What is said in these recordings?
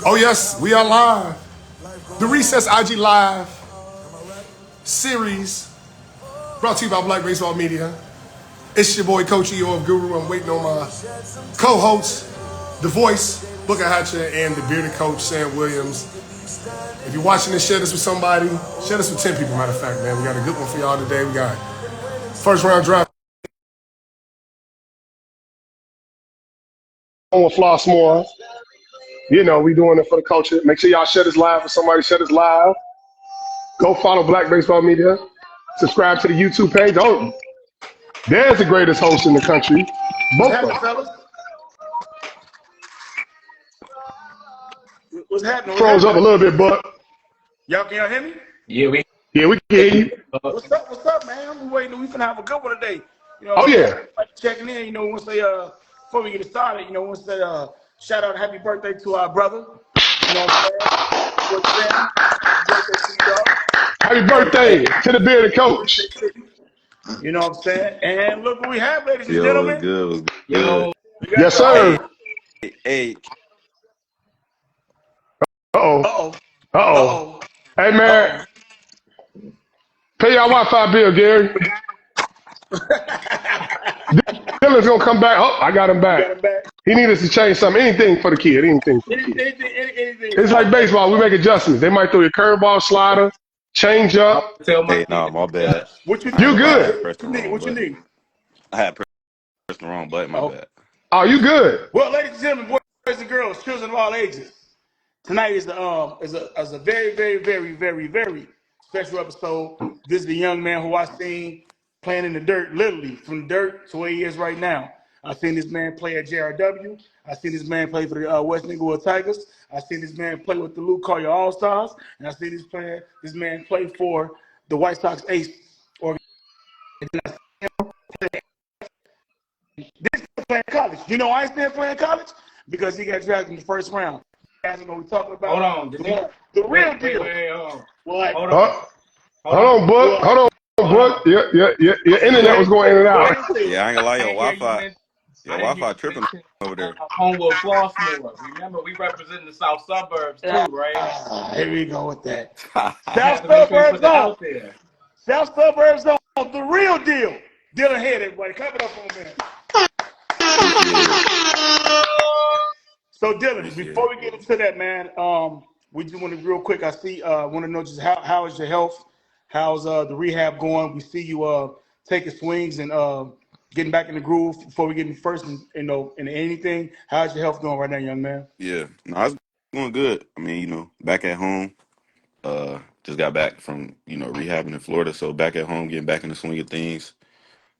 Oh yes, we are live. The Recess IG Live series brought to you by Black Baseball Media. It's your boy Coach EO of Guru. I'm waiting on my co-host, the voice, Booker Hatcher, and the bearded coach, Sam Williams. If you're watching this, share this with somebody. Share this with 10 people, matter of fact, man. We got a good one for y'all today. We got first round draft on Flossmore. You know, we doing it for the culture. Make sure y'all share this live with somebody. Share this live. Go follow Black Baseball Media. Subscribe to the YouTube page. Oh, there's the greatest host in the country. Both of them. Fellas? What's happening? Froze up a little bit, but Y'all can y'all hear me? Yeah, we. yeah, we can hear you. What's up? What's up, man? I'm waiting. We finna have a good one today. You know, Oh yeah. checking in. You know, once they before we get started, you know, once they shout out happy birthday to our brother. You know what I'm saying? Happy birthday to y'all. Happy birthday to the bearded coach. You know what I'm saying? And look what we have, ladies and Yo, gentlemen. what's good? What's Yo, good? Yes, sir. Hey, Uh-oh. Uh-oh. Uh-oh. Uh-oh. Hey, man. Pay y'all Wi-Fi bill, Gary. Dylan's going to come back. Oh, I got him back. Got him back. He needs us to change something. Anything for the kid. Anything for the kid. Anything. It's like baseball. We make adjustments. They might throw your curveball, slider, change up. tell my hey, nah, my bad. What you I ain't You gonna lie, I need? had good. pressed the What you need? wrong What you button. need? I had pressed the wrong button. My Oh. bad. Oh, you good. Well, ladies and gentlemen, boys and girls, children of all ages, tonight is a very, very, very, very, very special episode. This is the young man who I seen playing in the dirt, literally from dirt to where he is right now. I seen this man play at JRW. I seen this man play for the West Inglewood Tigers. I seen this man play with the Luke Collier All Stars, and I seen this man play for the White Sox Ace organization. This is playing college. You know why he's still playing college? Because he got drafted in the first round. You guys know what we're talking about. hold on. The real deal. Hold on. What? Hold Hold on, Book. What? Hold on, Book. Your internet was going in and out. Yeah, I ain't gonna lie, I didn't hear you your Wi-Fi tripping mention over there. Homewood Flossmore. Remember, we represent the South Suburbs too, right? Here we go with that. I South had to make sure you Suburbs put that on. out there. South Suburbs on. The real deal. Dillion Head, everybody. Clap it up for a minute. Appreciate it. So, Dylan, Appreciate before it. we get into that, man, we just want to real quick. I see, want to know just how is your health? How's the rehab going? We see you taking swings and getting back in the groove before we get in first, in anything. How's your health going right now, young man? Yeah, no, it's going good. I mean, back at home. Just got back from rehabbing in Florida, so back at home, getting back in the swing of things,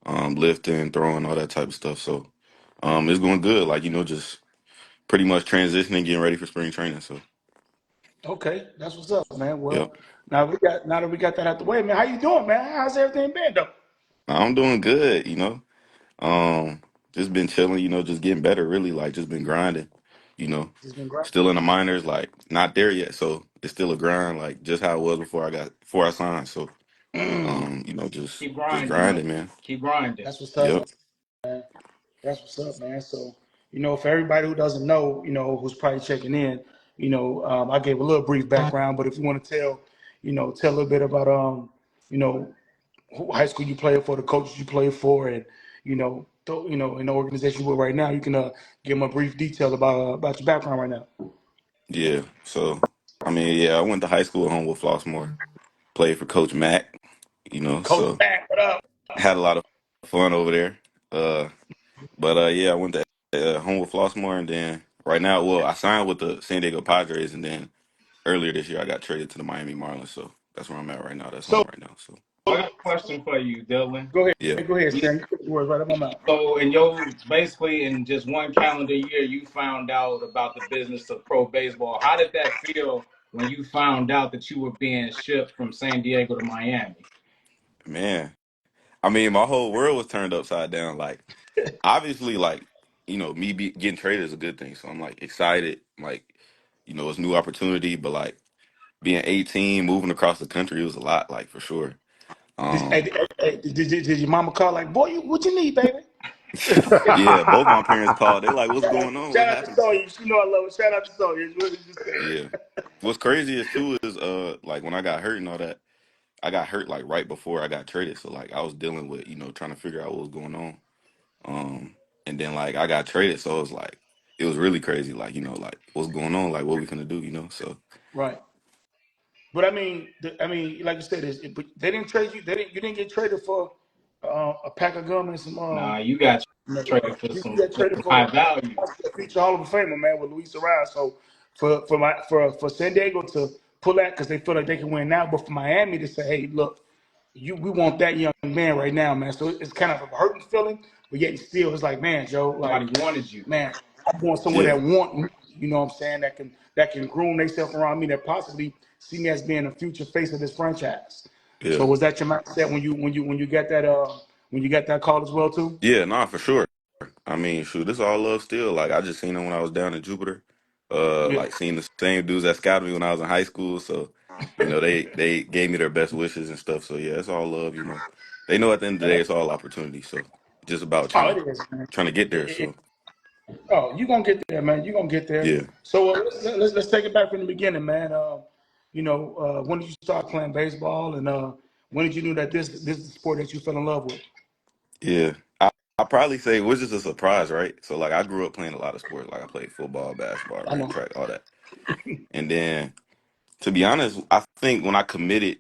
lifting, throwing, all that type of stuff. So, it's going good. Like just pretty much transitioning, getting ready for spring training. So, Okay, that's what's up, man. yep. Well, now that we got that out the way, man. How you doing, man? How's everything been, though? I'm doing good. Um, just been chilling. Just getting better. Really, like just been grinding. You know, Just been great. still in the minors, like not there yet. So it's still a grind, like just how it was before I signed. So, just Keep just grinding, grinding, though. man. Keep grinding. That's what's up. Yep. That's what's up, man. So, for everybody who doesn't know, who's probably checking in, I gave a little brief background, but if you want to tell a little bit about, you know, high school you played for, the coaches you played for, and, in the organization you're with right now, you can give them a brief detail about your background right now. Yeah. So, I mean, yeah, I went to high school at home with Flossmore. Played for Coach Mack. Coach So Mack, what up? had a lot of fun over there. Uh, but yeah, I went to home with Flossmore, and then right now, well, I signed with the San Diego Padres, and then earlier this year I got traded to the Miami Marlins. So that's where I'm at right now. That's home So, right now. So I got a question for you, Dylan. go yeah, ahead, You- Sam. You put the words right up my mouth. So, basically in just one calendar year, you found out about the business of pro baseball. How did that feel when you found out that you were being shipped from San Diego to Miami? man. I mean, my whole world was turned upside down. Like, obviously, like getting traded is a good thing. So I'm like excited. Like, it's new opportunity, but like being 18, moving across the country, it was a lot. Like for sure. Did, hey, Um, hey, hey, did your mama call like, boy, what you need, baby? Yeah, both my parents called. They like, "What's going on? What Shout out to happened?" Sonya. She know I love her. Shout out to Sonya. Is what he just Yeah. said. What's crazy is too is like when I got hurt and all that, I got hurt like right before I got traded. So like I was dealing with, trying to figure out what was going on. And then like I got traded, so it was really crazy, like, like what's going on, like what we gonna do. So Right. But like you said, but they didn't trade you. They didn't. You didn't get traded for a pack of gum and some. Nah, you got traded for You some got traded high for value. a future Hall of Famer, man, with Luis Ariz. So for San Diego to pull that because they feel like they can win now, but for Miami to say, hey, look, we want that young man right now, man. So it's kind of a hurting feeling, but yet still it's like, man, Joe, like, Somebody wanted you. man, I'm going somewhere yeah, that want me. You know what I'm saying? That can groom themselves around me. That possibly see me as being a future face of this franchise. So yeah, was that your mindset when you got that call as well too? yeah, nah, for sure. I mean, shoot, this all love still. Like I just seen them when I was down in Jupiter. Yeah. Like seeing the same dudes that scouted me when I was in high school. So, they gave me their best wishes and stuff. So yeah, it's all love. They know at the end of the day it's all opportunity. So just about Oh, trying to it is, man. trying to get there. It, So it, oh, you gonna get there, man. You gonna get there. yeah. So let's take it back from the beginning, man. When did you start playing baseball, and when did you know that this is the sport that you fell in love with? Yeah. I probably say it was just a surprise, right? So like I grew up playing a lot of sports. Like I played football, basketball, I ran know. track, all that. And then to be honest, I think when I committed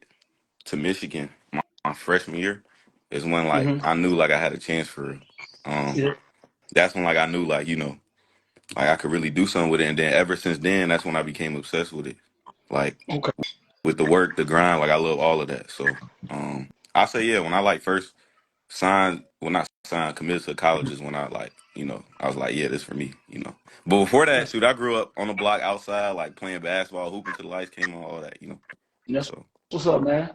to Michigan my freshman year is when like Hmm. I knew like I had a chance for real. Um Yeah. that's when like I knew like, like I could really do something with it. And then ever since then, that's when I became obsessed with it. Like Okay. with the work, the grind, like I love all of that. So I say yeah, when I like first signed, well not signed, committed to college is when I like, I was like, yeah, this for me. But before that, That's shoot, I grew up on the block outside, like playing basketball, hooping till the lights came on, all that. that's So what's up, man.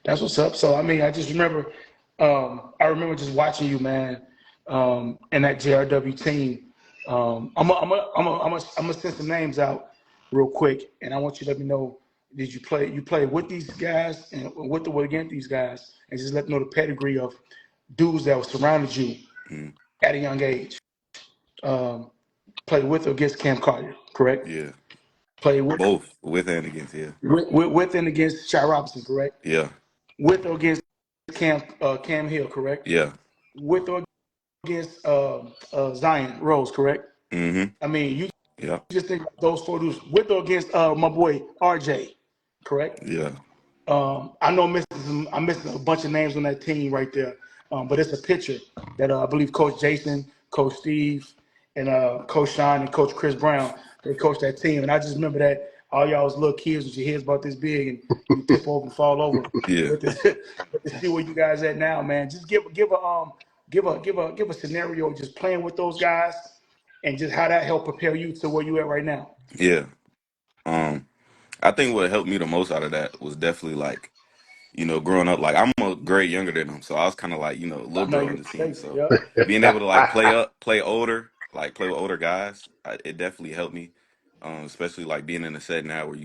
That's what's up. So I just remember, I remember just watching you, man, and that JRW team. I'm gonna send some names out real quick, and I want you to let me know. Did you play with these guys and with the against these guys, and just let me know the pedigree of dudes that surrounded you mm, at a young age. Um, Played with or against Cam Collier, correct? yeah, Played both with and against, yeah, with and against Shy Robinson, correct? yeah, With or against Cam Hill, correct? yeah, With or against Zion Rose, correct? mm-hmm, I mean, you yeah, just think of those four dudes with or against my boy RJ, correct? yeah, I know I'm missing a bunch of names on that team right there, but it's a picture that I believe Coach Jason, Coach Steve, and Coach Sean and Coach Chris Brown they coached that team, and I just remember that all y'all was little kids with your heads about this big, and you tip over and fall over. yeah, But to see where you guys at now, man, just give a scenario just playing with those guys, and just how that helped prepare you to where you at right now. yeah. Um, I think what helped me the most out of that was definitely like, growing up, like I'm a grade younger than them, so I was kind of like, little I know bro on you the team. say, So yep. being able to like play older, like play with older guys, it definitely helped me. Especially like being in a set now where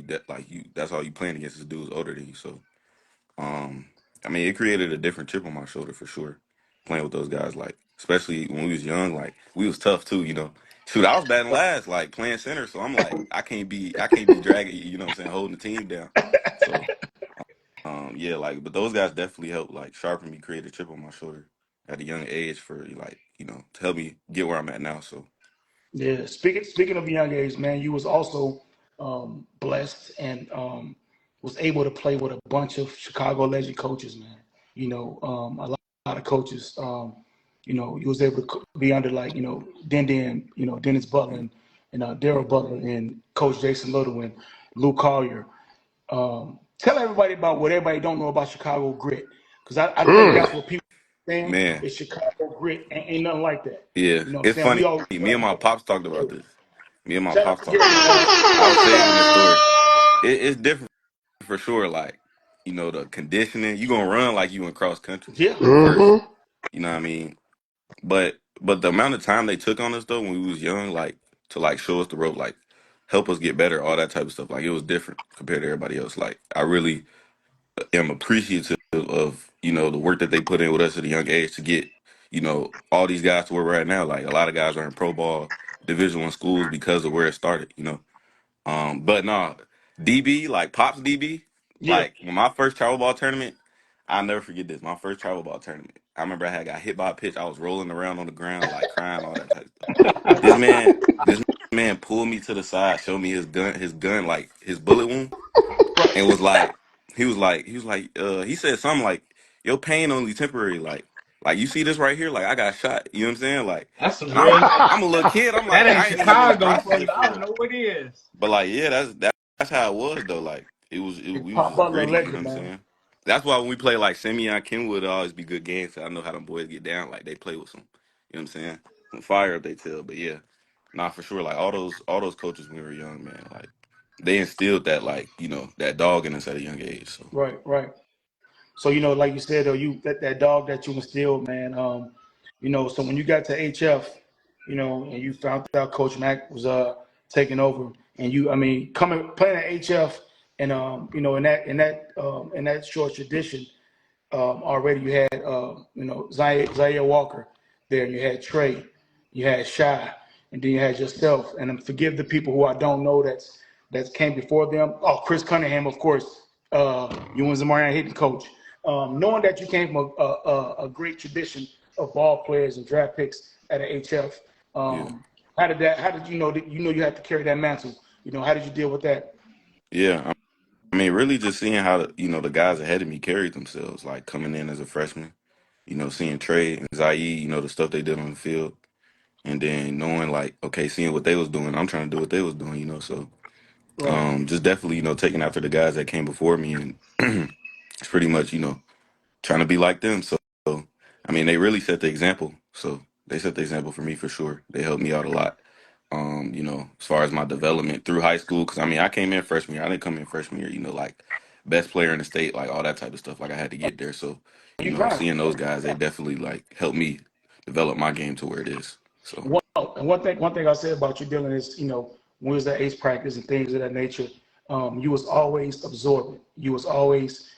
that's all you playing against is dudes older than you. So um, I mean, it created a different chip on my shoulder for sure. Playing with those guys, like especially when we was young, like we was tough too. Shoot, I was batting last, like playing center, so I'm like, I can't be dragging, what I'm saying, holding the team down. So yeah, like, but those guys definitely helped like sharpen me, create a chip on my shoulder at a young age for like, to help me get where I'm at now. So Yeah, speaking of young age, man, you was also blessed and was able to play with a bunch of Chicago legend coaches, man. A lot of coaches. You was able to be under like Dennis Butler and Daryl Butler and Coach Jason Little and Lou Collier. Tell everybody about what everybody don't know about Chicago grit, because I think that's what people saying man, is Chicago grit. Ain't nothing like that. yeah, You know what I'm it's saying? We funny. all Me and my pops talked about this. Me and my shout out pops to talked Gary, about this. I was saving this man. story. It's different for sure. Like, the conditioning, you gonna run like you in cross country Yeah, first. You know what I mean? But the amount of time they took on us though when we was young, like to like show us the rope, like help us get better, all that type of stuff. Like it was different compared to everybody else. Like I really am appreciative of the work that they put in with us at a young age to get you know, all these guys to where we're at now. Like a lot of guys are in pro ball, Division I schools because of where it started. You know, but no, DB like Pops DB. Yeah. Like when my first travel ball tournament, I'll never forget this. My first travel ball tournament. I remember I had got hit by a pitch. I was rolling around on the ground, like crying, all that type of stuff. This man pulled me to the side, showed me his gun, like his bullet wound, Right. and he said something like, "Your pain only temporary, like you see this right here, like I got shot." You know what I'm saying? Like, That's some and I'm real. I'm a little kid. I'm That like, ain't I ain't even really Chicago, process folks. it I for don't real. know what it is. But like, yeah, that's how it was though. Like we was Pop just Butler gritty. You know what legend, I'm man. saying? That's why when we play like Simeon Kenwood, it'll always be good games. 'Cause I know how them boys get down. Like they play with some, you know what I'm saying? Some fire up they tell. But yeah, nah, for sure. Like all those coaches when we were young, man. Like they instilled that like that dog in us at a young age. So Right, right. So like you said though, you that dog that you instilled, man. So when you got to HF, and you found out Coach Mack was taking over, and I mean, coming playing at HF, and in that short tradition, already you had Zaire Walker there, you had Trey, you had Shy, and then you had yourself. And forgive the people who I don't know that's came before them. Oh, Chris Cunningham, of course. You and Zamarian hitting coach. Knowing that you came from a great tradition of ball players and draft picks at an HF, yeah, how did you know that you had to carry that mantle? How did you deal with that? yeah. I mean, really just seeing how the guys ahead of me carried themselves, like coming in as a freshman. Seeing Trey and Zaire, the stuff they did on the field. And then knowing like, okay, seeing what they was doing, I'm trying to do what they was doing, so Right. just definitely, taking after the guys that came before me and it's pretty much, trying to be like them. So I mean they really set the example. So they set the example for me for sure. They helped me out a lot. As far as my development through high school, because I mean I came in freshman year. I didn't come in freshman year, like best player in the state, like all that type of stuff. Like I had to get there. So, You grind. seeing those guys, they definitely like helped me develop my game to where it is. So And one thing I said about you, Dylan, is when we was at Ace practice and things of that nature, you was always absorbent. You was always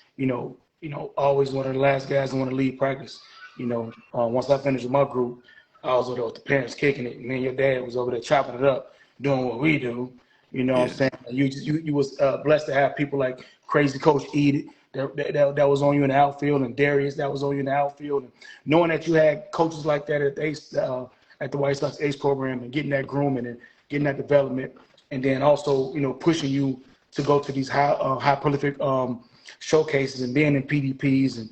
always one of the last guys in one of the lead practice. Once I finished with my group, I was over there with the parents kicking it. Me and your dad was over there chopping it up, doing what we do. You know what yeah, I'm saying? You was blessed to have people like Crazy Coach Edith that was on you in the outfield, and Darius that was on you in the outfield, and knowing that you had coaches like that at the Ace, at the White Sox Ace program, and getting that grooming and getting that development, and then also pushing you to go to these high prolific showcases and being in PDPs and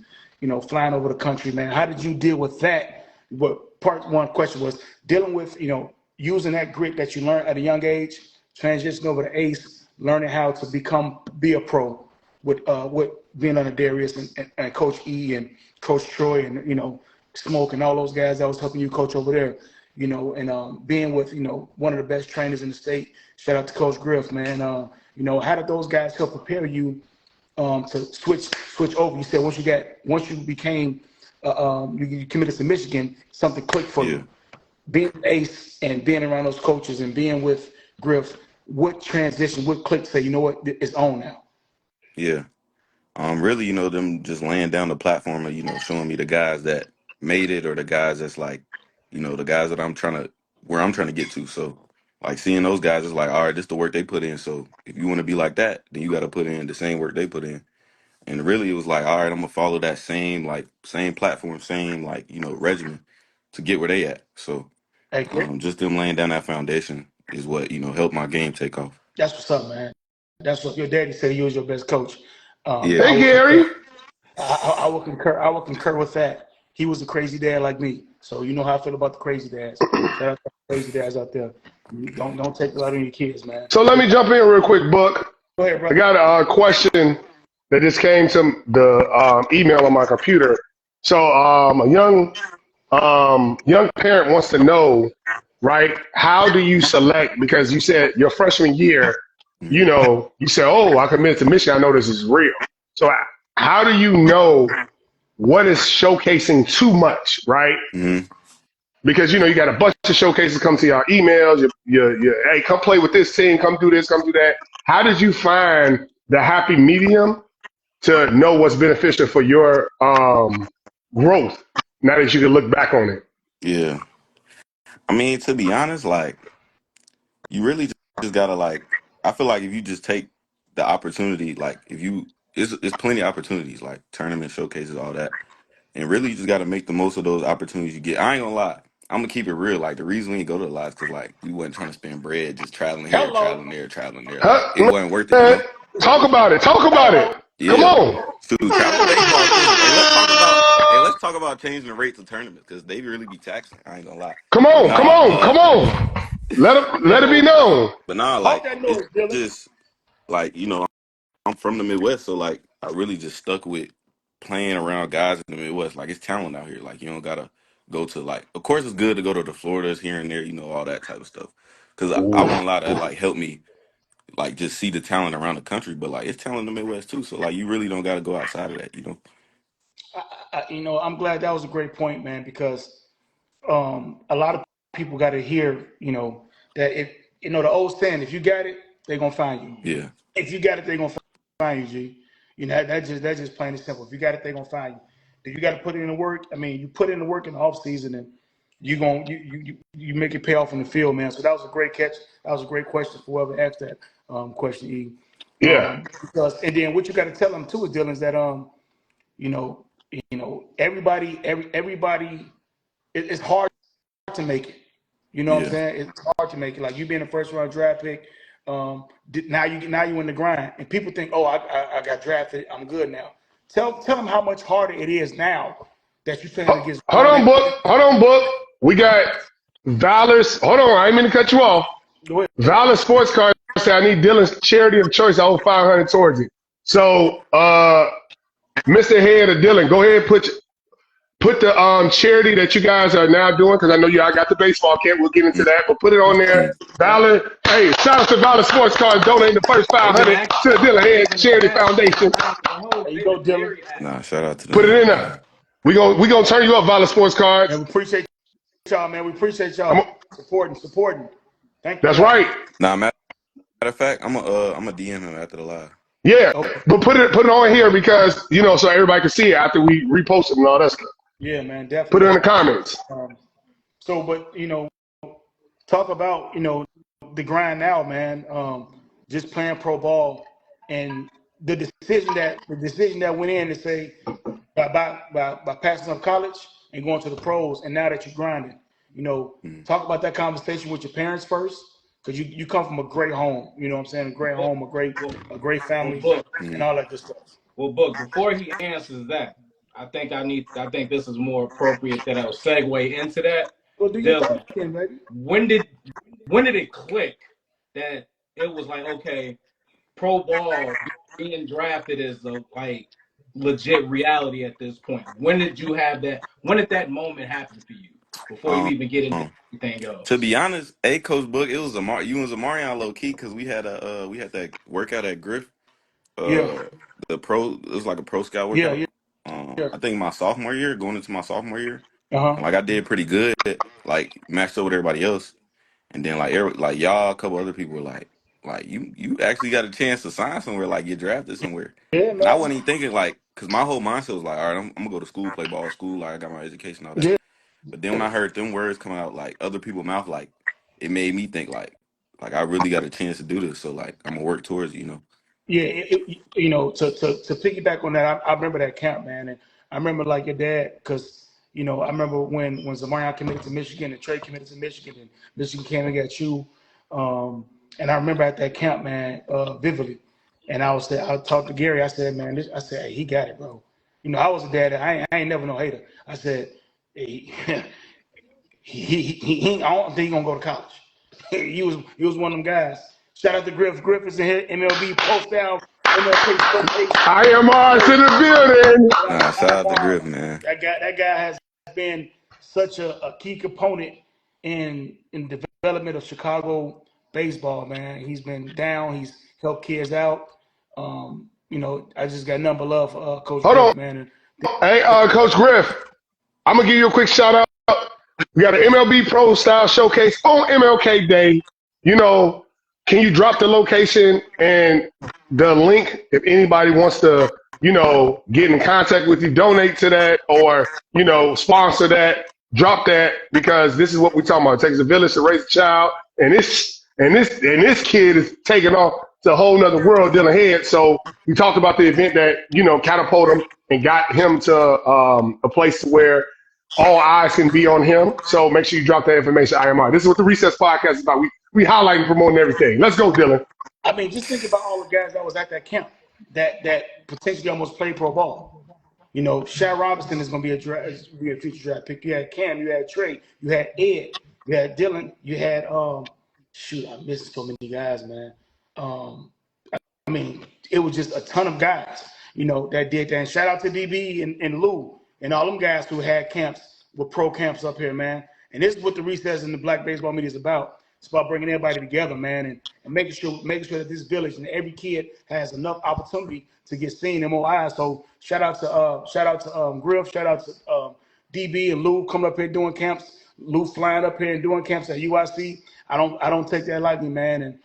flying over the country, man. How did you deal with that? What part one question was dealing with using that grit that you learned at a young age, transitioning over to Ace, learning how to be a pro with being under Darius and Coach E and Coach Troy and Smoke and all those guys that was helping you coach over there, and being with one of the best trainers in the state. Shout out to Coach Griff, man. How did those guys help prepare you to switch over? You said once you became you committed to Michigan, something clicked for yeah, you. Being Ace and being around those coaches and being with Griff, what transition, what click to say, you know what, it's on now? yeah. Really, them just laying down the platform of, showing me the guys that made it or the guys that's like, the guys that where I'm trying to get to. So, like seeing those guys is like, all right, this the work they put in. So if you want to be like that, then you got to put in the same work they put in. And really, it was like, all right, I'm gonna follow that same platform, same regimen to get where they at. So, Hey, great. just them laying down that foundation is what helped my game take off. That's what's up, man. That's what your daddy said. He was your best coach. Yeah, I Hey, will concur. Gary. I will concur. I will concur with that. He was a crazy dad like me, so you know how I feel about the crazy dads. Shout out to the crazy dads out there. Don't take a lot on your kids, man. So let me jump in real quick, Buck. Go ahead, I brother. got a question that just came to the email on my computer. So a young parent wants to know, right? How do you select? Because you said your freshman year, hmm you said, "Oh, I committed to Michigan. I know this is real." So how do you know what is showcasing too much, right? hmm Because you got a bunch of showcases come to your emails. Hey, come play with this team. Come do this. Come do that. How did you find the happy medium to know what's beneficial for your growth now that you can look back on it? Yeah. I mean, to be honest, like you really just gotta like. I feel like if you just take the opportunity, like if you, it's plenty of opportunities, like tournament showcases, all that, and really you just gotta make the most of those opportunities you get. I ain't gonna lie. I'm gonna keep it real. Like the reason we didn't go to the lots because like we wasn't trying to spend bread just traveling here, Hello. traveling there, traveling there. Like it Huh? wasn't worth it, you Man, know? talk about it. Talk about it. Hello. Come Yeah. on. Shoot, travel baseball expensive. Hey, let's talk about. Hey, let's talk about changing the rates of tournaments because they really be taxing. I ain't gonna lie. Come But on. Come nah, on. Come on. Let it be Yo, known. but nah, talk like that it's noise, Dylan. just like I'm from the Midwest, so like I really just stuck with playing around guys in the Midwest. Like it's talent out here. Like you don't gotta go to like. Of course, it's good to go to the Floridas here and there, all that type of stuff. Because I Ooh. won't lie, that like helped me like just see the talent around the country. But like it's talent in the Midwest too. So like you really don't gotta go outside of that. I'm glad that was a great point, man, because a lot of people got to hear, that if the old saying, if you got it, they're gonna find you. Yeah, If you got it, they're gonna find you, G. That's just plain and simple. If you got it, they're gonna find you. If you got to put in the work, I mean, you put in the work in the off season, and you make it pay off in the field, man. So that was a great catch. That was a great question for whoever asked that question, E. Yeah. Because and then what you got to tell them too is Dylan is that you know everybody it's hard to make it. You know what I'm yeah. saying? It's hard to make it. Like you being a first round draft pick, now you in the grind, and people think, oh, I got drafted, I'm good now. Tell them how much harder it is now that you're playing against Hold grown on, ass. Book. Hold on, Book. We got Valor's. Hold on. I ain't mean to cut you off. Go ahead. Valor Sports Card said I need Dylan's charity of choice. I owe 500 towards it. So, Mr. Head or Dylan, go ahead and put the charity that you guys are now doing, because I know I got the baseball camp. We'll get into that, but put it on there. Mm. Valor, hey, shout out to Valor Sports Card donating the first They've been 500 to the asking. Dylan They've Head been Charity asking Foundation. for There you they've go, been Dylan. very Nah, active. shout out to Put it them. in there. We gonna turn you up, Valor Sports Card. And we appreciate y'all, man. We appreciate I'm, y'all supporting. Thank you, that's man. right. Nah, matter of fact, I'm a DM him after the live. Yeah, Okay. but put it on here because so everybody can see it after we repost it and all that stuff. Yeah, man. Put it in the Definitely. comments. But talk about the grind now, man. Just playing pro ball and the decision that went in to say by passing up college and going to the pros, and now that you're grinding, Mm. talk about that conversation with your parents first, because you come from a great home. You know what I'm saying? A great Book, home, well, a great family, book, and Mm. all that good stuff. book. Before he answers that, I think this is more appropriate that I'll segue into that. Well, do your thing, Dylan, then, baby. when did when did it click that it was like, okay, pro ball being drafted is a like legit reality at this point? When did you have that? When did that moment happen for you? Before you Um, even get into um, anything to else. be honest, Coach Book, it was you and Zamarian low key because we had that workout at Griff. Yeah, It was like a pro scout yeah, workout. yeah, yeah. I think my sophomore year, going into my sophomore year, Uh huh. and like I did pretty good, like matched up with everybody else. And then like y'all, a couple other people were like you actually got a chance to sign somewhere, like get drafted somewhere. Yeah, And I man. wasn't even thinking like, cause my whole mindset was like, all right, I'm gonna go to school, play ball, school, like I got my education, all that. Yeah, But then when I heard them words coming out like other people's mouth, like it made me think like I really got a chance to do this. So like I'm gonna work towards it. yeah. To piggyback on that, I remember that camp, man, and I remember like your dad, because I remember when Zamarian committed to Michigan and Trey committed to Michigan, and Michigan came and got you, and I remember at that camp, man, vividly. And I talked to Gary. I said, man, I said, hey, he got it, bro. I was a dad. I ain't never no hater. I said, hey, I don't think he gonna go to college. he was one of them guys. Shout out to Griffiths in here, MLB post down, MLK showcase. IMR's in the building. Shout out Nah, to shout out to IMR. Griff, man. That guy has been such a key component in development of Chicago baseball, man. He's been down. He's helped kids out. I just got number love for Coach Hold Griff, on. man. Hey, Coach Griff, I'm gonna give you a quick shout out. We got an MLB Pro Style Showcase on MLK Day. You know, can you drop the location and the link if anybody wants to, get in contact with you, donate to that, or, sponsor that, drop that, because this is what we're talking about. It takes a village to raise a child, and this kid is taking off to a whole nother world, Dillion Head. So we talked about the event that, catapulted him and got him to a place where all eyes can be on him. So make sure you drop that information, IMR. This is what the Recess Podcast is about. We highlighting, promoting everything. Let's go, Dillion. I mean, just think about all the guys that was at that camp that potentially almost played pro ball. Shaq Robinson is going to be a future draft pick. You had Cam, you had Trey, you had Ed, you had Dylan, you had shoot, I'm missing so many guys, man. Um, I mean, it was just a ton of guys, that did that. And shout out to DB and Lou and all them guys who had camps with pro camps up here, man. And this is what the Recess in the Black Baseball Media is about. It's about bringing everybody together, man, and making sure that this village and every kid has enough opportunity to get seen in more eyes. So shout out to Griff, shout out to DB and Lou coming up here doing camps. Lou flying up here and doing camps at UIC. I don't take that lightly, man. And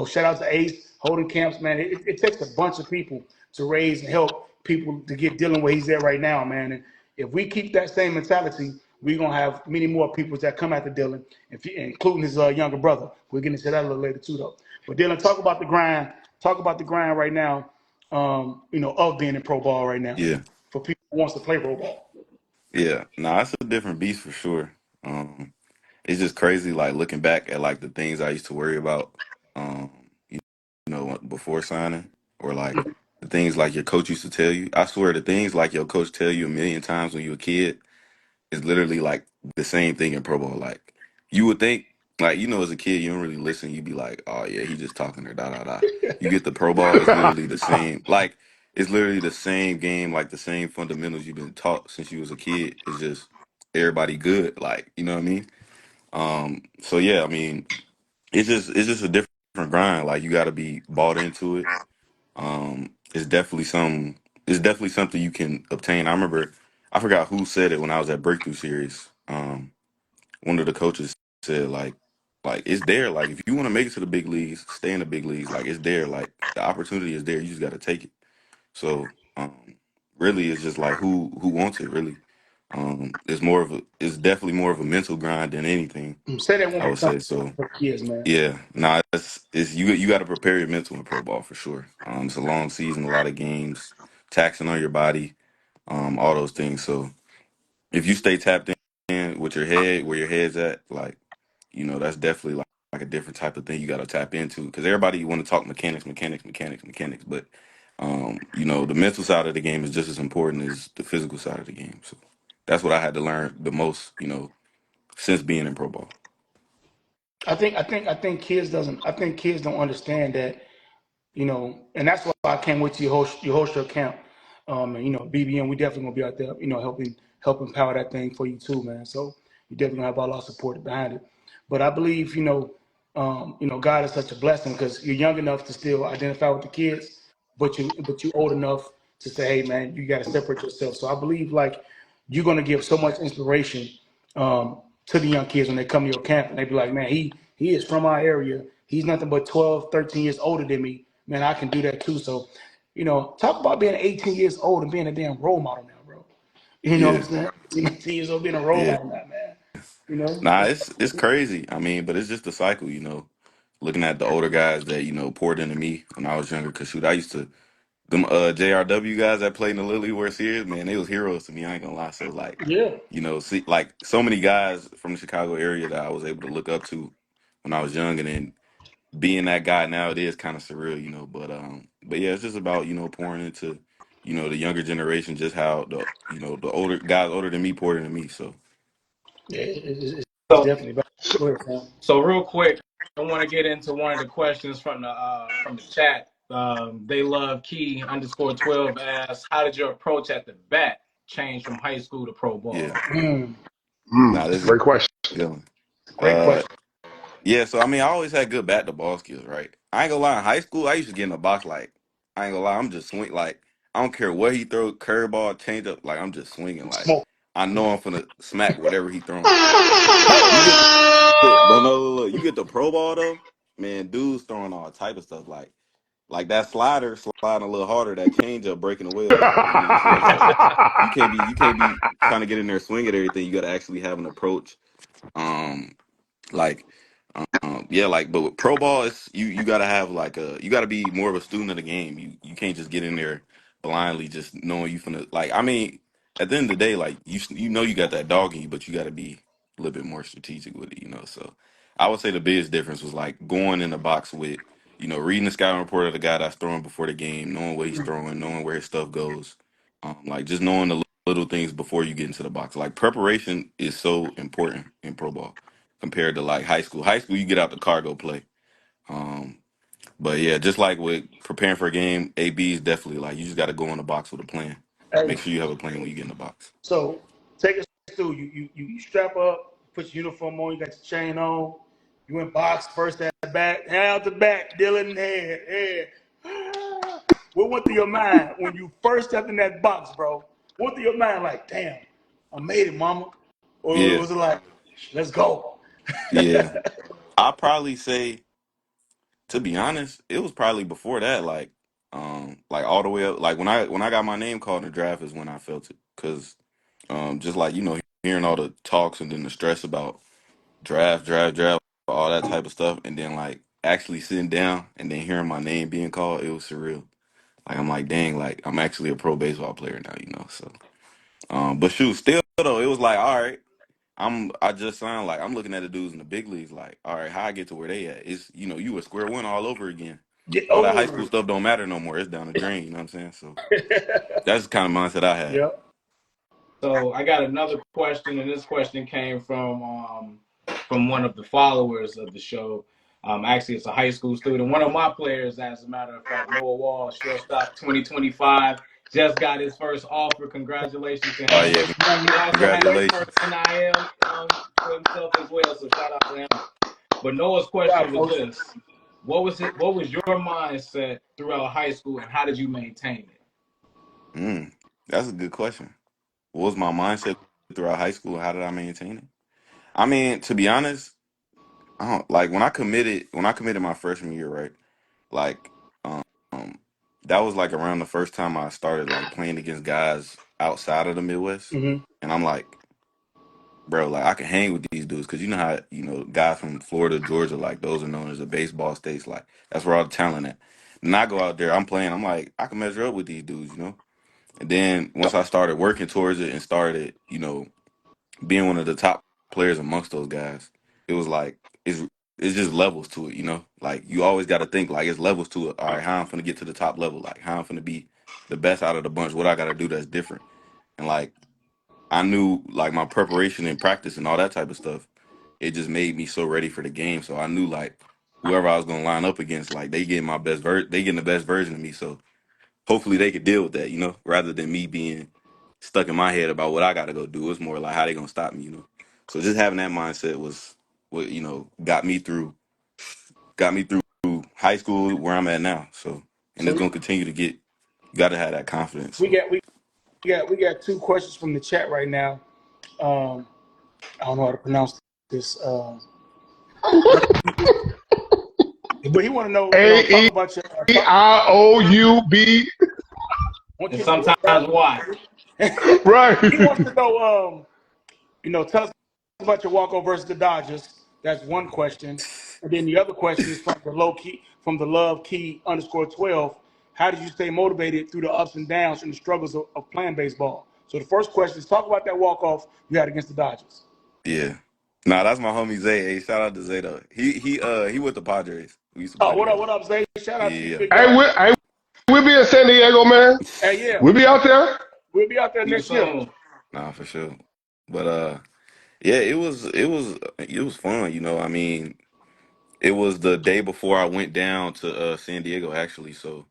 shout out to Ace holding camps, man. It takes a bunch of people to raise and help people to get Dylan where he's at right now, man. And if we keep that same mentality, we're gonna have many more people that come after Dylan, including his younger brother. We'll get into that a little later too, though. But Dylan, talk about the grind. Talk about the grind right now. Of being in pro ball right now Yeah. for people who wants to play pro ball. Yeah. Nah, it's a different beast for sure. It's just crazy, like looking back at like the things I used to worry about, um, you before signing, or like the things like your coach used to tell you. I swear, the things like your coach tell you a million times when you were a kid is literally like the same thing in pro ball. Like you would think, like as a kid, you don't really listen. You'd be like, oh yeah, he just talking or da da da. You get the pro ball, it's literally the same. Like it's literally the same game, like the same fundamentals you've been taught since you was a kid. It's just everybody good, like you know what I mean. So yeah, I mean, it's just a different grind. Like you got to be bought into it. It's definitely some. It's definitely something you can obtain. I remember, I forgot who said it when I was at Breakthrough Series. One of the coaches said like it's there. Like if you want to make it to the big leagues, stay in the big leagues. Like it's there. Like the opportunity is there. You just got to take it. So really, it's just like who wants it. Really, it's definitely more of a mental grind than anything. Say that one I more would time say so. for kids, man. Yeah, nah, it's you got to prepare your mental in pro ball for sure. It's a long season, a lot of games, taxing on your body, all those things. So if you stay tapped in with your head, where your head's at, like that's definitely like a different type of thing you got to tap into, because everybody want to talk mechanics, mechanics, mechanics, mechanics, but the mental side of the game is just as important as the physical side of the game. So that's what I had to learn the most, since being in pro ball. I think kids don't understand that, and that's why I can't wait till you host your camp. And BBM, we definitely gonna be out there, helping power that thing for you too, man. So you definitely gonna have all our support behind it. But I believe, God is such a blessing because you're young enough to still identify with the kids, but you old enough to say, hey man, you gotta separate yourself. So I believe like you're gonna give so much inspiration to the young kids when they come to your camp and they be like, man, he is from our area. He's nothing but 12, 13 years older than me. Man, I can do that too. So, talk about being 18 years old and being a damn role model now, bro. You know what Yeah, I'm saying? 18 years old being a role yeah. model now, man. Nah, That's it's crazy. I mean, but it's just a cycle, looking at the older guys that poured into me when I was younger. Cause shoot, I used to them JRW guys that played in the Little League World Series, man, they was heroes to me. I ain't gonna lie. So like, yeah. see, like so many guys from the Chicago area that I was able to look up to when I was young, and then being that guy now, it is kind of surreal. But yeah, it's just about pouring into the younger generation, just how the older guys older than me poured into me. So Yeah, it's So, definitely about. Go ahead, Sam. so real quick, I want to get into one of the questions from the chat. They love key underscore 12 asks, how did your approach at the bat change from high school to pro yeah, ball? nah, this is Great question. a good one. Great Uh, question. Yeah, so I mean, I always had good bat to ball skills, right? I ain't gonna lie. In high school, I used to get in the box like I ain't gonna lie. I'm just swing like I don't care what he throw, curveball, change up. Like I'm just swinging. Like Smoke. I know I'm finna smack whatever he throwing. You get but no, look, you get the pro ball though, man. Dudes throwing all type of stuff. Like like that slider sliding a little harder, that change up breaking away a little bit. You know what I'm saying? So you can't be trying to get in there swing at everything. You got to actually have an approach. Um, like yeah, like but with pro ball, it's you gotta have like you gotta be more of a student of the game. You can't just get in there blindly, just knowing you finna like. I mean, at the end of the day, like you know you got that dog in you, but you gotta be a little bit more strategic with it. You know, so I would say the biggest difference was like going in the box with reading the scouting report of the guy that's throwing before the game, knowing what he's throwing, knowing where his stuff goes, like just knowing the little things before you get into the box. Like preparation is so important in pro ball compared to like high school. High school, you get out the car, go play. Um, but yeah, just like with preparing for a game, AB is definitely like you just got to go in the box with a plan. Hey, Make sure you have a plan when you get in the box. so take us through. You strap up, put your uniform on, you got your chain on. You in box first at bat, out the bat, Dillion Head, head. What went through your mind when you first stepped in that box, bro? What went through your mind like, damn, I made it, mama? Or Yeah, was it like, let's go? yeah. I probably say, to be honest, it was probably before that, like all the way up. Like when I got my name called in the draft is when I felt it, cause just like hearing all the talks and then the stress about draft, all that type of stuff, and then like actually sitting down and then hearing my name being called, it was surreal. Like I'm like, dang, like I'm actually a pro baseball player now. So, but shoot, still though, it was like, all right, I just sound like I'm looking at the dudes in the big leagues, like, all right, how I get to where they at? It's you a square one all over again. Get All that high school over stuff don't matter no more. It's down the drain. You know what I'm saying? So that's the kind of mindset I had. Yep. So I got another question, and this question came from one of the followers of the show. Actually, it's a high school student. One of my players, as a matter of fact, Noah Wall, shortstop 2025, just got his first offer. Congratulations to Oh him. yeah, He also had his first congratulations. NIL for himself as well. So shout out to him. But Noah's question Wow, was coach. this: What was it? What was your mindset throughout high school, and how did you maintain it? Mm, that's a good question. What was my mindset throughout high school? How did I maintain it? I mean, to be honest, I don't like when I committed my freshman year, right? Like, um, that was like around the first time I started like playing against guys outside of the Midwest, Mm-hmm. and I'm like, bro, like I can hang with these dudes because you know how guys from Florida, Georgia, like those are known as the baseball states. Like that's where all the talent at. And I go out there, I'm playing, I'm like, I can measure up with these dudes. And then once I started working towards it and started, being one of the top players amongst those guys, it was like it's just levels to it. Like you always got to think like it's levels to it. All right, how I'm gonna get to the top level, like how I'm gonna be the best out of the bunch. What I got to do that's different, and like I knew like my preparation and practice and all that type of stuff. It just made me so ready for the game. So I knew like whoever I was gonna line up against, like they getting the best version of me. So hopefully they could deal with that, rather than me being stuck in my head about what I got to go do. It's more like how they gonna stop me. So just having that mindset was what got me through high school where I'm at now. So and So it's gonna continue to get. You got to have that confidence. we So got we got two questions from the chat right now. Um, I don't know how to pronounce this. But he want to know, talk A about your. E I O U B. Want And you to sometimes why? Right. he wants to know, tell us about your walkover versus the Dodgers. That's one question, and then the other question is from the love key underscore 12. How did you stay motivated through the ups and downs and the struggles of playing baseball? So the first question is talk about that walk off you had against the Dodgers. yeah, nah, that's my homie Zay. Hey, shout out to Zay though. He with the Padres. We used to Oh, play what up, together. what up, Zay? Shout out to you, Yeah, big Hey, guy. we'll be in San Diego, man. Hey, yeah, We'll be out there. we'll be out there See you next year. soon. nah, for sure. But yeah, it was fun. I mean, it was the day before I went down to San Diego actually. So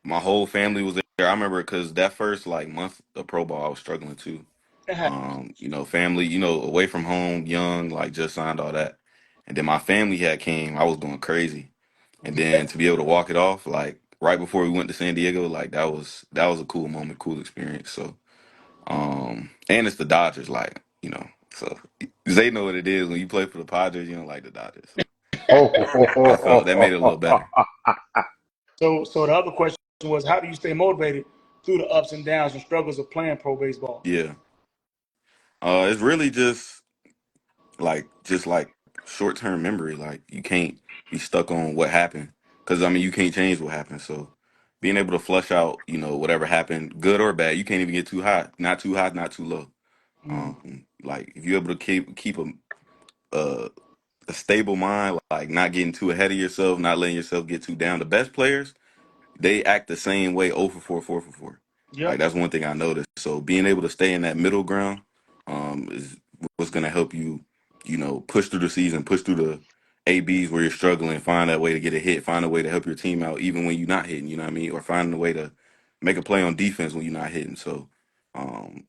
my whole family was there. I remember because that first like month of pro ball, I was struggling too. It happens. Family, away from home, young, like just signed all that, and then my family had came. I was going crazy, and then to be able to walk it off like right before we went to San Diego, like that was a cool moment, cool experience. So and it's the Dodgers, so they know what it is when you play for the Padres. You don't like the Dodgers, so Oh, I felt that made it a little better. So the other question was, how do you stay motivated through the ups and downs and struggles of playing pro baseball? Yeah. It's really just like short term memory. Like you can't be stuck on what happened because I mean you can't change what happened. So being able to flush out, whatever happened, good or bad, you can't even get too high, not too low. Like if you're able to keep a a stable mind, like not getting too ahead of yourself, not letting yourself get too down. The best players, they act the same way 0 for 4, 4 for 4. Like Yep. that's one thing I noticed. So being able to stay in that middle ground is what's gonna help you, push through the season, push through the ABs where you're struggling, find that way to get a hit, find a way to help your team out even when you're not hitting, you know what I mean? Or finding a way to make a play on defense when you're not hitting. So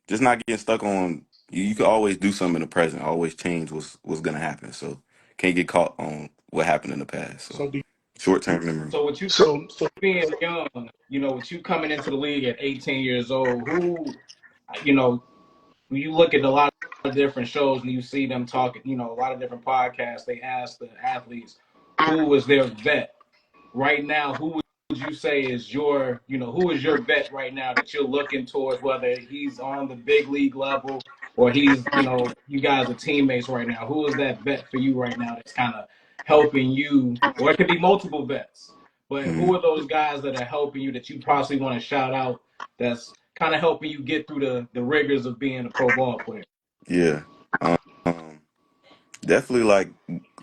just not getting stuck on you can always do something in the present, always change what's gonna happen. So can't get caught on what happened in the past. So So do short term memory. So with you So so being young, with you coming into the league at 18 years old, who, you know, when you look at a lot of different shows and you see them talking, a lot of different podcasts, they ask the athletes who was their vet. Right now, who would you say is who is your vet right now that you're looking towards, whether he's on the big league level or he's, you guys are teammates right now. Who is that vet for you right now that's kind of helping you, or it could be multiple vets, but Mm-hmm. who are those guys that are helping you that you possibly want to shout out that's kind of helping you get through the rigors of being a pro ball player? Yeah. Um, Definitely like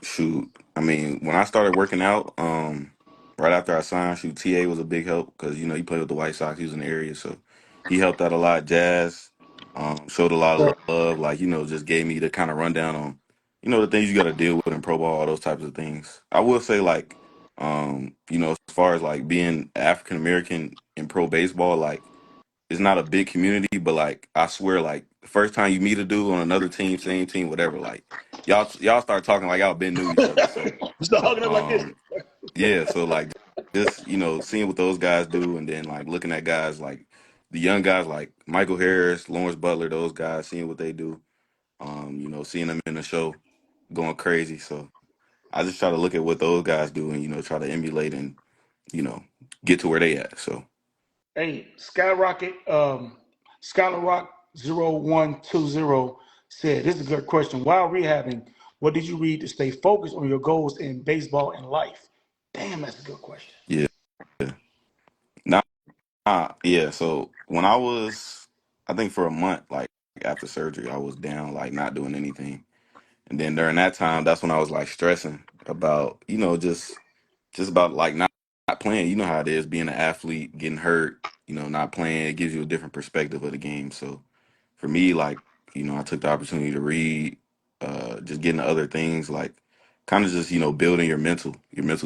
shoot. I mean, when I started working out, right after I signed, TA was a big help because he played with the White Sox. He was in the area, so he helped out a lot. Jazz, showed a lot of love. Like just gave me the kind of rundown on, the things you got to deal with in pro ball, all those types of things. I will say like, as far as like being African American in pro baseball, like it's not a big community, but like I swear, like the first time you meet a dude on another team, same team, whatever, like y'all start talking like y'all been knew each other. So start hugging up like this. yeah, so like just seeing what those guys do, and then like looking at guys like the young guys like Michael Harris, Lawrence Butler, those guys, seeing what they do, seeing them in the show, going crazy. So I just try to look at what those guys do and try to emulate and you know get to where they at. So Hey, Skyrocket, Skyrock 0120 said, this is a good question. While rehabbing, what did you read to stay focused on your goals in baseball and life? Damn, that's a good question. yeah. Yeah. So when I was, I think for a month, like after surgery, I was down, like not doing anything. And then during that time, that's when I was like stressing about, just about like not playing. You know how it is being an athlete, getting hurt, not playing. It gives you a different perspective of the game. So for me, like, I took the opportunity to read, just getting to other things, like kind of just, building your mental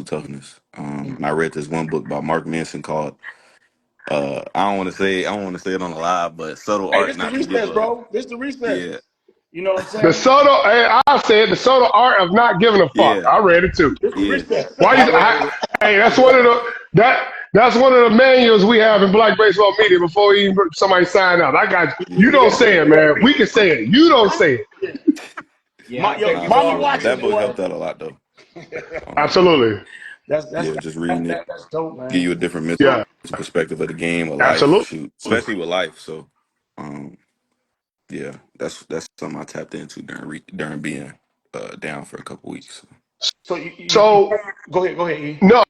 toughness. And I read this one book by Mark Manson called I don't want to say it on the live, but subtle Hey, art this the not to give recess, a bro. This the yeah, recess. You know what I'm the saying? subtle, I said the subtle art of not giving a fuck. yeah, I read it too. This the yeah. recess. Why I you? read it. Hey, that's one of the that's one of the manuals we have in Black Baseball Media before even somebody sign up. I got you. Yeah, Don't say it, man. We can say it. You don't say it. Yeah, I Yo, think nah, it's for mama sure. always But watching, that book boy. helped out a lot though. Um, Absolutely. That's yeah, just reading it, that's dope, give man. you a different mental Yeah. So perspective of the game, of life. Absolutely. Shoot, especially with life. So, um, yeah, that's something I tapped into during being down for a couple weeks. you So go ahead, E. no,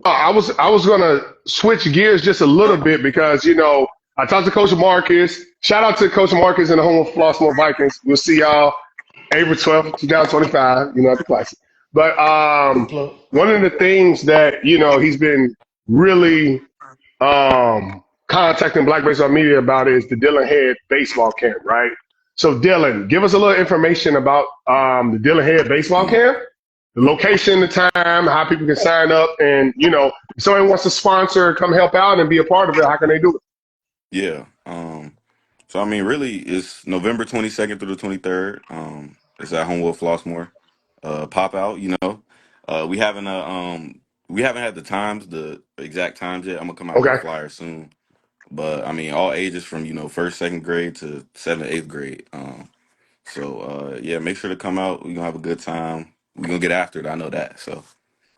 I was gonna switch gears just a little bit because I talked to Coach Marcus. Shout out to Coach Marcus and the home of Flossmoor Vikings. We'll see y'all April 12th, 2025. At the Classic. But Good plug. one of the things that he's been really contacting Black Baseball Media about is the Dillion Head baseball camp, right? So Dylan, give us a little information about the Dillion Head baseball Mm, camp, the location, the time, how people can sign up, and if somebody wants to sponsor, come help out and be a part of it, how can they do it? yeah. So I mean, really, it's November 22nd through the 23rd. It's at Homewood Flossmoor. Pop out. We haven't had the exact times yet. I'm gonna come out with a Okay. flyer soon. But I mean, all ages from first, second grade to seventh, eighth grade. So yeah, make sure to come out. We're gonna have a good time. We're gonna get after it. I know that. So,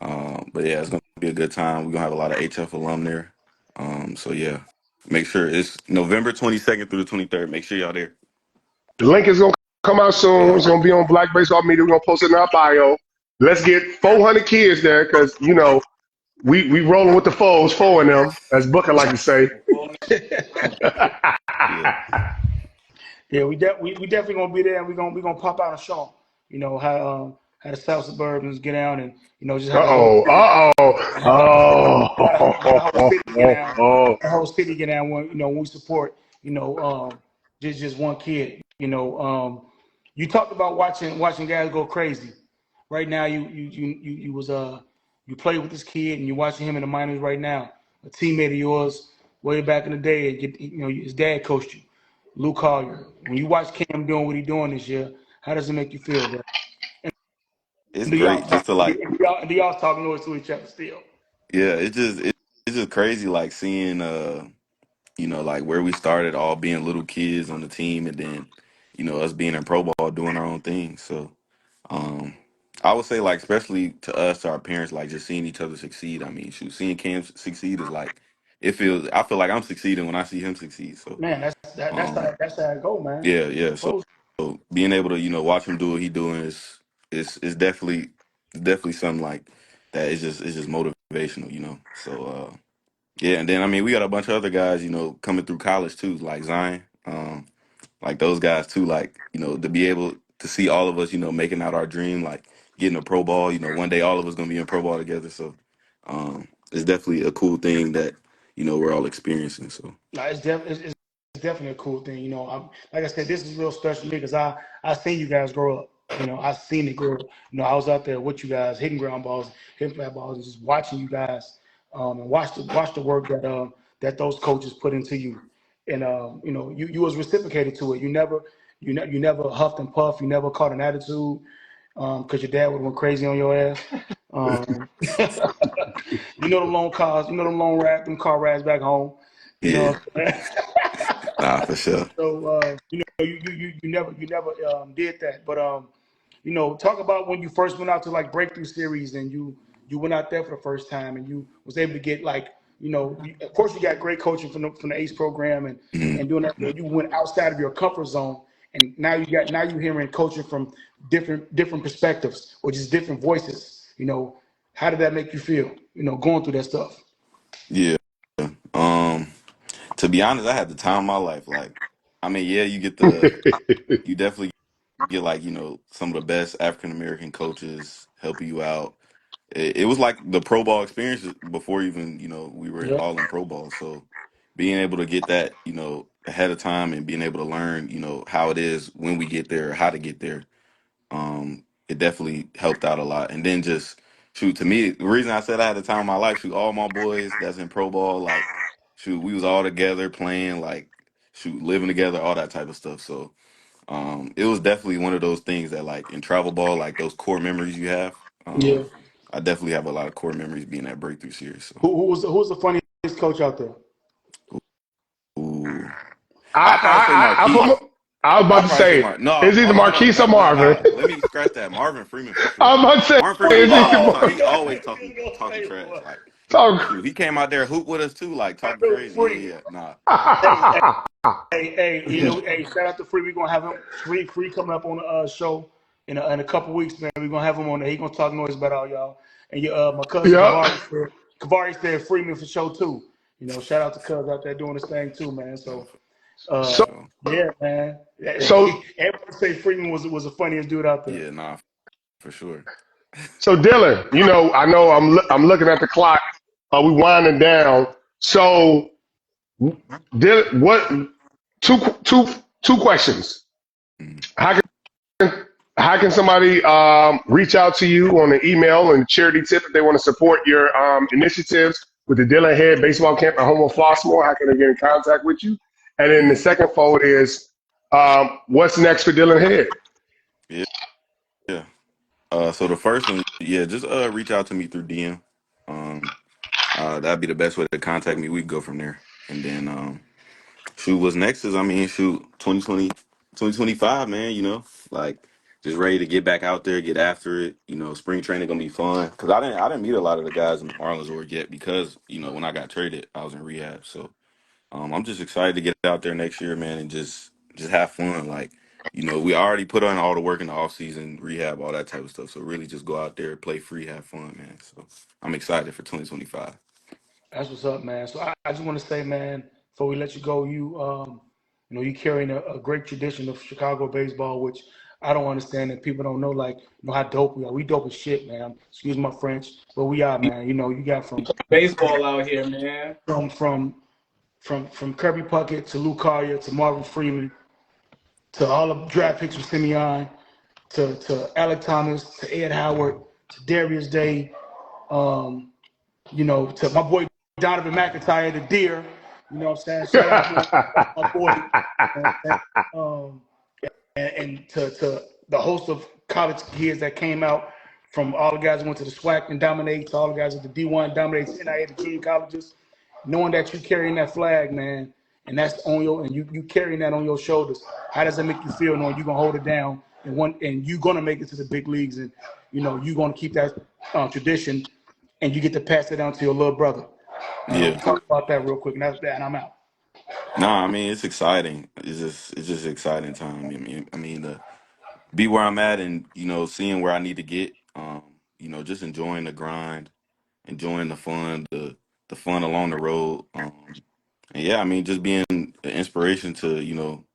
but yeah, it's gonna be a good time. We're gonna have a lot of HF alum there. So yeah, make sure it's November 22nd through the 23rd. Make sure y'all there. The link is gonna come out soon. Yeah, It's gonna be on Black Baseball Media. We're gonna post it in our bio. Let's get 400 kids there because we rolling with the foes, four of them, as Booker like to say. yeah. Yeah, we definitely gonna be there, and we gonna pop out a show. How the South Suburbans get down, and just how Uh the whole oh. city, Uh how the whole city get down, oh. the whole city get down when we support just one kid. You talked about watching guys go crazy. Right now, you played with this kid, and you're watching him in the minors right now. A teammate of yours way back in the day, his dad coached you. Luke Collier. When you watch Cam doing what he's doing this year, how does it make you feel, bro? It's Do y'all great talk? just to Do like, y'all talk noise to each other still? yeah. It's just crazy like seeing like where we started all being little kids on the team, and then us being in pro ball doing our own thing. So um, I would say like especially to us, to our parents, like just seeing each other succeed. I mean, shoot, seeing Cam succeed is like I feel like I'm succeeding when I see him succeed. So Man, um, that's how it go, man. yeah, yeah. So, Suppose so being able to watch him do what he doing is definitely something like that. It's just motivational. So yeah, and then I mean we got a bunch of other guys coming through college too, like Zion. Like those guys too, like, to be able to see all of us, making out our dream, like getting a pro ball, one day all of us gonna be in pro ball together. So it's definitely a cool thing that, we're all experiencing. So no, it's definitely a cool thing. Like I said, this is real special to me because I seen you guys grow up. I seen it grow. I was out there with you guys hitting ground balls, hitting flat balls, and just watching you guys and watch the work that those coaches put into you. And you was reciprocated to it. You never huffed and puffed. You never caught an attitude because your dad would have went crazy on your ass. Um, the loan cars, them car rides back home. You know yeah, what I'm saying? nah, for sure. So you never did that. But talk about when you first went out to like breakthrough series and you went out there for the first time and you was able to get like of course you got great coaching from the ACE program and Mhm. doing that, but you went outside of your comfort zone and now you're hearing coaching from different perspectives or just different voices. How did that make you feel? Going through that stuff. Yeah. Um, to be honest, I had the time of my life. Like, I mean, yeah, you definitely get like, some of the best African American coaches helping you out. It was like the pro ball experience before even we were Yeah. all in pro ball. So being able to get that ahead of time and being able to learn how it is when we get there, how to get there, it definitely helped out a lot. And then just shoot, to me, the reason I said I had the time of my life, shoot, all my boys that's in pro ball, like shoot, we was all together playing, like shoot, living together, all that type of stuff. So it was definitely one of those things that like in travel ball, like those core memories you have. Yeah. I definitely have a lot of core memories being at Breakthrough Series. So, Who was the funniest coach out there? ooh, I probably say I, I, I, Marquise. put, I was I about to probably say say, No, it's either hold on, Marquise or Marvin. Let me scratch that. Marvin Freeman for I sure. was about to say, Marvin Freeman, it's either he always talking trash. Like talk. shoot, he came out there hoop with us too, like talking crazy. Free. Yeah, yeah, nah, Hey, hey, shout out to Free. We're gonna have him free coming up on the show in a couple weeks, man. We're gonna have him on there. He gonna talk noise about all y'all. And my cousin Yep. Kavari said Freeman for show too. Shout out to Cuz out there doing his thing too, man. nah, So for So, sure. yeah, man. so, Everybody say Freeman was the funniest dude out there. Yeah, nah, for sure. so, Dylan, I know I'm looking at the clock. We winding down. So, Dylan, two, two, two questions. Mm. How how can somebody reach out to you on an email and charity tip if they want to support your initiatives with the Dillion Head Baseball Camp at Home of Flossmoor? How can they get in contact with you? And then the Mhm. second fold is what's next for Dillion Head? Yeah, yeah. So the first one, yeah, just reach out to me through DM. Um, that'd be the best way to contact me. We can go from there, and then shoot, what's next is, I mean, shoot, 2020, 2025, man. Like just ready to get back out there, get after it. You know, spring training gonna be fun because I didn't meet a lot of the guys in the Marlins or yet because when I got traded, I was in rehab. So I'm just excited to get out there next year, man, and just have fun. Like we already put on all the work in the off season, rehab, all that type of stuff. So really, just go out there, play free, have fun, man. So I'm excited for 2025. That's what's up, man. So I just want to say, man, before we let you go, you carrying a great tradition of Chicago baseball, which I don't understand that people don't know, like, how dope we are. We dope as shit, man. Excuse my French, but we are, man. You got Baseball out here, man. from Kirby Puckett to Lou Collier to Marvin Freeman to all the draft picks from Simeon to Alec Thomas to Ed Howard to Darius Day, to my boy Donovan McIntyre, the Deer. You know what I'm saying? Shout out to my boy. And to the host of college kids that came out, from all the guys who went to the SWAC and dominate, to all the guys at the D1 dominates, NIA, the junior colleges, knowing that you carrying that flag, man, and that's on your, and you carrying that on your shoulders. How does that make you feel knowing you're gonna hold it down and you're gonna make it to the big leagues, and you're gonna keep that tradition, and you get to pass it down to your little brother. Yeah. Talk about that real quick, and that's that, and I'm out. No, I mean it's exciting. It's just an exciting time. I mean to be where I'm at and seeing where I need to get. Just enjoying the grind, enjoying the fun along the road. And yeah, I mean just being an inspiration to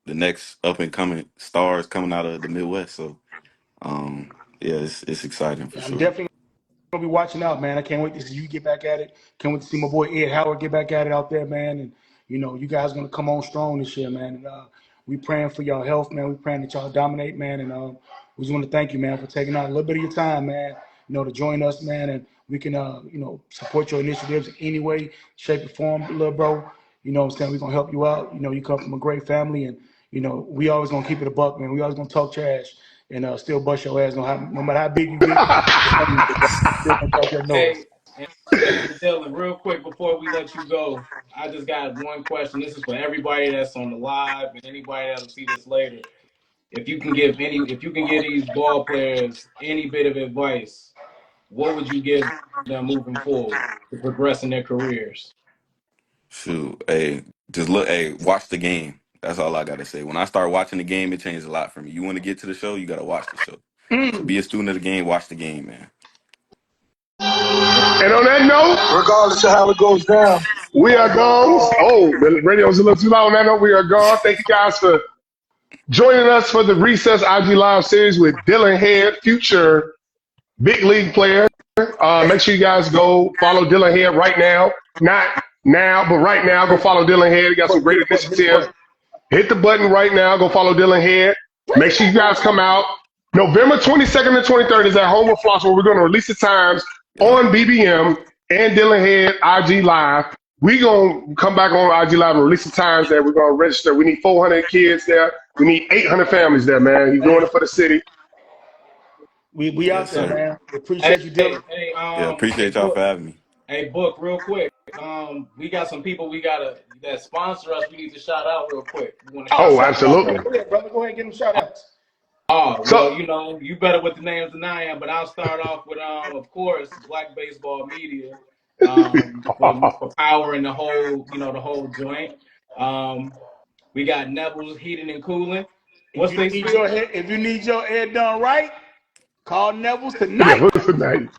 the next up and coming stars coming out of the Midwest. So yeah, it's exciting for Yeah, I'm sure. definitely gonna be watching out, man. I can't wait to see you get back at it. Can't wait to see my boy Ed Howard get back at it out there, man. And you guys gonna come on strong this year, man. And we praying for y'all health, man. We praying that y'all dominate, man. And we just want to thank you, man, for taking out a little bit of your time, man. To join us, man. And we can, support your initiatives in any way, shape, or form, little bro. You know what I'm saying? We're gonna help you out. You come from a great family, and we always gonna keep it a buck, man. We always gonna talk trash and still bust your ass. No matter how big you get, still gonna talk that noise. Hey, Dylan, real quick before we let you go, I just got one question. This is for everybody that's on the live and anybody that'll see this later. If you can give these ball players any bit of advice, what would you give them moving forward to progress in their careers? Shoot, hey, just look, hey, watch the game. That's all I gotta say. When I start watching the game, it changes a lot for me. You want to get to the show, you gotta watch the show. So be a student of the game, watch the game, man. And on that note, Regardless of how it goes down. we are gone. Oh, the radio's a little too loud. On that note, we are gone. Thank you guys for joining us for the Recess IG Live series with Dillion Head, future big league player. Make sure you guys go follow Dillion Head right now. Not now, but right now, go follow Dillion Head. He got some great initiatives. Hit the button right now. Go follow Dillion Head. Make sure you guys come out. November 22nd and 23rd is at Home of Floss, where we're going to release the times on BBM and Dillion Head IG Live. We're going to come back on IG Live and release the times that we're going to register. We need 400 kids there. We need 800 families there, man. He's doing it for the city. We Yes, out there, sir. man. We appreciate you, Dylan. Yeah, appreciate y'all for having me. Hey, Book, real quick. We got some people that sponsor us. We need to shout out real quick. Oh, absolutely. Go ahead, brother. Go ahead and give them shout outs. Oh, well, you better with the names than I am, but I'll start off with, of course, Black Baseball Media, for powering the whole joint. We got Neville's Heating and Cooling. If you need your hair done right, call Neville's tonight. Neville's tonight.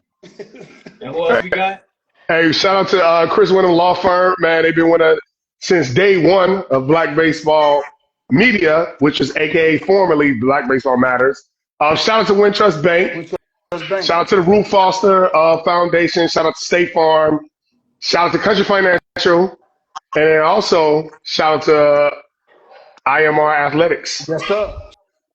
And who else we got? Hey, shout out to Chris Wyndham Law Firm, man. They've been with us since day one of Black Baseball Media, which is AKA formerly Black Baseball Matters. Shout out to Wintrust Bank. Shout out to the Ruth Foster Foundation. Shout out to State Farm. Shout out to Country Financial. And then also shout out to IMR Athletics. Yes, sir.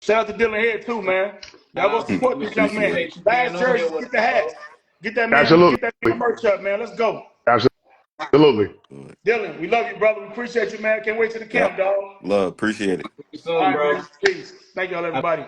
Shout out to Dillion Head too, man. Y'all go support this young man. Last jersey, get the hats. Get that man. Absolutely. Get that merch up, man. Let's go. Absolutely. Dillion, we love you, brother. We appreciate you, man. Can't wait to the camp, dog. Love, appreciate it. See you soon, bro. Man. Peace. Thank y'all, everybody.